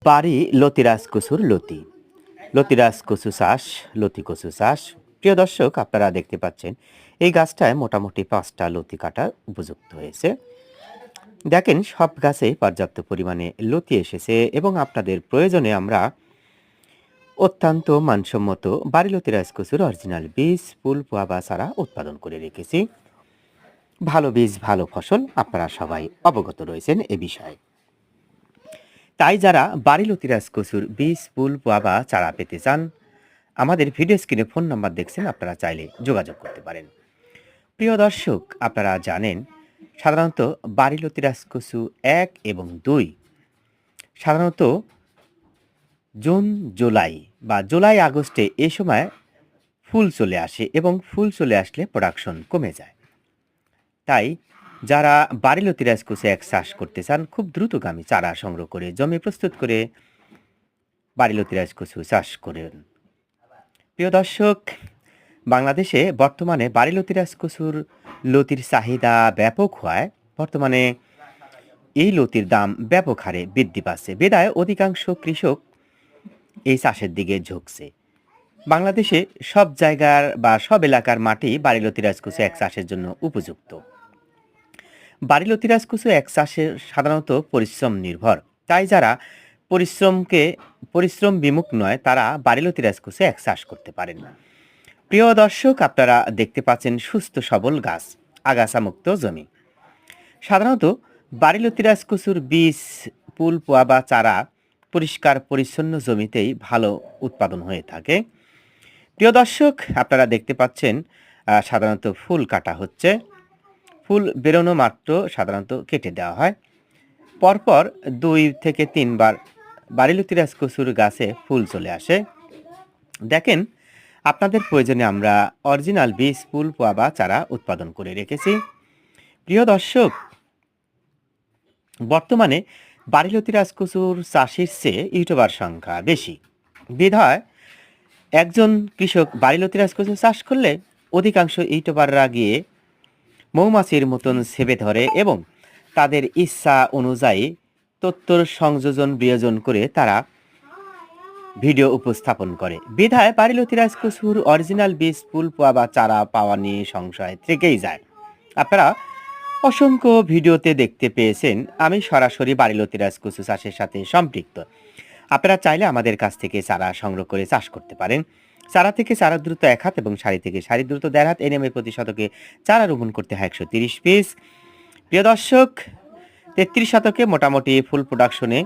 বাড়ি লতিরাজ কচুর লতি, লতিরাজ কচু চাষ, লতি কচু চাষ। প্রিয় দর্শক, আপনারা দেখতে পাচ্ছেন এই গাছটায় মোটামুটি 5টা লতি কাটার উপযুক্ত হয়েছে। দেখেন, সব গাছে পর্যাপ্ত পরিমাণে লতি এসেছে এবং আপনাদের প্রয়োজনে আমরা অত্যন্ত মানসম্মত বাড়ি লতিরাজ কচুর অরিজিনাল বীজ, ফুল, পোয়া বা চারা উৎপাদন করে রেখেছি। ভালো বীজ, ভালো ফসল, আপনারা সবাই অবগত রয়েছেন এ বিষয়ে। তাই যারা বাড়ি লতিরাজ কচুর বীজ, ফুল, পোয়া বা চারা পেতে চান, আমাদের ভিডিও স্ক্রিনে ফোন নাম্বার দেখছেন, আপনারা চাইলে যোগাযোগ করতে পারেন। প্রিয় দর্শক, আপনারা জানেন সাধারণত বাড়ি লতিরাজ কচু 1 এবং 2 সাধারণত জুন, জুলাই বা জুলাই আগস্টে এ সময় ফুল চলে আসে এবং ফুল চলে আসলে প্রোডাকশন কমে যায়। তাই যারা বাড়ি লতিরাজ কচু 1 চাষ করতে চান, খুব দ্রুতগামী চারা সংগ্রহ করে জমি প্রস্তুত করে বাড়ি লতিরাজ কচু চাষ করেন। প্রিয় দর্শক, বাংলাদেশে বর্তমানে বাড়ি লতিরাজ কচুর লতির চাহিদা ব্যাপক হওয়ায় বর্তমানে এই লতির দাম ব্যাপক হারে বৃদ্ধি পাচ্ছে। বিধায় অধিকাংশ কৃষক এই চাষের দিকে ঝুঁকছে। বাংলাদেশে সব জায়গার বা সব এলাকার মাটি বাড়ি লতিরাজ কচু 1 চাষের জন্য উপযুক্ত। বাড়ি লতিরাজ কচু 1 চাষের সাধারণত পরিশ্রম নির্ভর। তাই যারা পরিশ্রম বিমুখ নয়, তারা বাড়ি লতিরাজ কচু 1 চাষ করতে পারেন। প্রিয় দর্শক, আপনারা দেখতে পাচ্ছেন সুস্থ সবল গাছ, আগাছামুক্ত জমি। সাধারণত বাড়ি লতিরাজ কচুর বীজ, ফুল, পোয়া বা চারা পরিষ্কার পরিচ্ছন্ন জমিতেই ভালো উৎপাদন হয়ে থাকে। প্রিয় দর্শক, আপনারা দেখতে পাচ্ছেন সাধারণত ফুল কাটা হচ্ছে। ফুল বেরোনো মাত্র সাধারণত কেটে দেওয়া হয়। পরপর 2 থেকে 3 বার বাড়ি লতিরাজ কচুর গাছে ফুল চলে আসে। দেখেন, আপনাদের প্রয়োজনে আমরা অরিজিনাল বীজ, ফুল, পোয়া বা চারা উৎপাদন করে রেখেছি। প্রিয় দর্শক, বর্তমানে বাড়ি লতিরাজ কচুর চাষির চেয়ে ইউটিউবার সংখ্যা বেশি। বিধায় একজন কৃষক বাড়ি লতিরাজ কচু চাষ করলে অধিকাংশ ইউটিউবাররা গিয়ে মৌমাছির মতন ছেপে ধরে এবং তাদের ইচ্ছা অনুযায়ী তথ্যর সংযোজন বিয়োজন করে তারা ভিডিও উপস্থাপন করে। বিধায় বাড়ি লতিরাজ কচুর অরিজিনাল বীজ, ফুল, পোয়া বা চারা পাওয়া নিয়ে সংশয় থেকেই যায়। আপনারা অসংখ্য ভিডিওতে দেখতে পেয়েছেন আমি সরাসরি বাড়ি লতিরাজ কচু চাষের সাথে সম্পৃক্ত। আপনারা চাইলে আমাদের কাছ থেকে চারা সংগ্রহ করে চাষ করতে পারেন। চারা থেকে চারা দ্রুত 1 হাত এবং সারি থেকে সারি দ্রুত 1.5 হাত এনএমএ প্রতি শতকে চারা রোপণ করতে হয় 130 পিস। প্রিয় দর্শক, 33 শতকে মোটামুটি ফুল প্রোডাকশনে